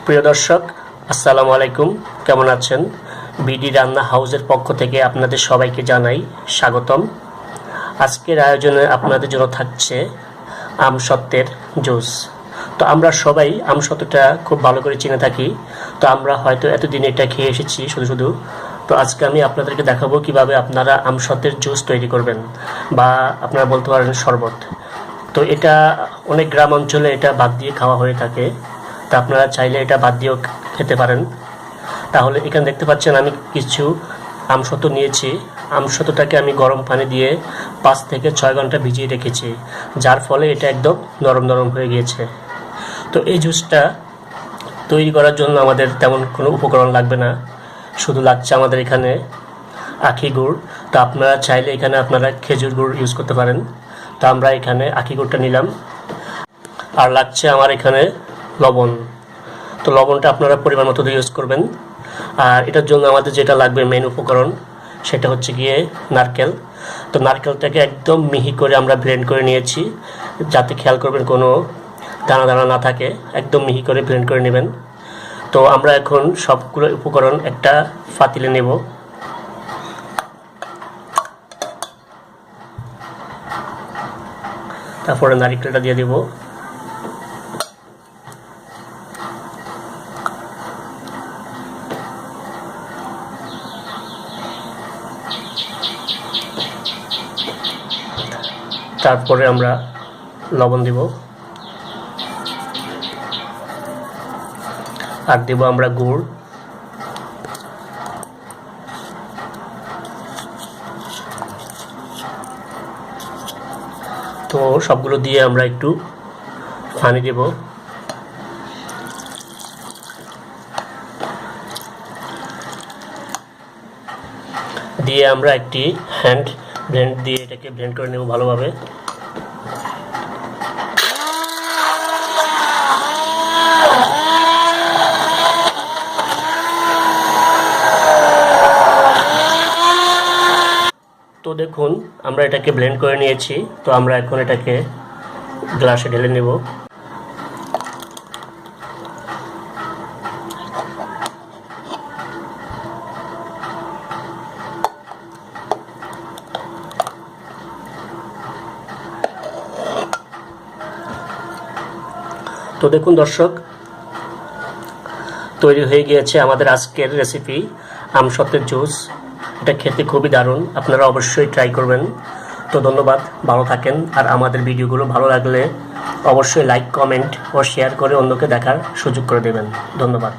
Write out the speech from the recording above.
প্রিয় দর্শক, আসসালামু আলাইকুম। কেমন আছেন? বিডি রান্না হাউসের পক্ষ থেকে আপনাদের সবাইকে জানাই স্বাগতম। আজকের আয়োজনে আপনাদের জন্য থাকছে আমসত্ত্বের জুস। তো আমরা সবাই আমসত্ত্বটা খুব ভালো করে চিনে থাকি। তো আমরা হয়তো এতদিন এটা খেয়ে এসেছি শুধু। তো আজকে আমি আপনাদেরকে দেখাবো কিভাবে আপনারা আমসত্ত্বের জুস তৈরি করবেন, বা আপনারা বলতে পারেন শরবত। তো এটা অনেক গ্রাম অঞ্চলে এটা বাদ দিয়ে খাওয়া হয়ে থাকে। তা আপনারা চাইলে এটা বাদ দিয়েও খেতে পারেন। তাহলে এখানে দেখতে পাচ্ছেন আমি কিছু আমসত্ত্ব নিয়েছি। আমসত্ত্বটাকে আমি গরম পানি দিয়ে 5 থেকে 6 ঘন্টা ভিজিয়ে রেখেছি, যার ফলে এটা একদম নরম হয়ে গিয়েছে। তো এই জুসটা তৈরি করার জন্য আমাদের তেমন কোনো উপকরণ লাগবে না, শুধু লাগছে আমাদের এখানে আখি গুড়। তো আপনারা চাইলে এখানে আপনারা খেজুর গুড় ইউজ করতে পারেন। তো আমরা এখানে আখি গুড়টা নিলাম। আর লাগছে আমার এখানে লবণ। তো লবণটা আপনারা পরিমাণ মতো ইউজ করবেন। আর এটার জন্য আমাদের যেটা লাগবে মেন উপকরণ, সেটা হচ্ছে গিয়ে নারকেল। তো নারকেলটাকে একদম মিহি করে আমরা ব্লেন্ড করে নিয়েছি, যাতে খেয়াল করবেন কোনো দানা না থাকে। একদম মিহি করে ব্লেন্ড করে নেবেন। তো আমরা এখন সবগুলো উপকরণ একটা পাতিলে নেব। তারপরে নারকেলটা দিয়ে দেব। তারপরে আমরা লবণ দিব, আর দেব আমরা গুড়। তো সবগুলো দিয়ে আমরা একটু পানি দেব। দিয়ে আমরা একটি হ্যান্ড ব্লেন্ড দিয়ে এটাকে ব্লেন্ড করে নেব ভালোভাবে। তো দেখুন, আমরা এটাকে ব্লেন্ড করে নিয়েছি। তো আমরা এখন এটাকে গ্লাসে ঢেলে নেব। তো দেখুন দর্শক, তৈরি হয়ে গিয়েছে আমাদের আজকের রেসিপি আমসত্ত্বের জুস। এটা খেতে খুবই দারুণ, আপনারা অবশ্যই ট্রাই করবেন। তো ধন্যবাদ, ভালো থাকেন। আর আমাদের ভিডিওগুলো ভালো লাগলে অবশ্যই লাইক, কমেন্ট ও শেয়ার করে অন্যকে দেখার সুযোগ করে দেবেন। ধন্যবাদ।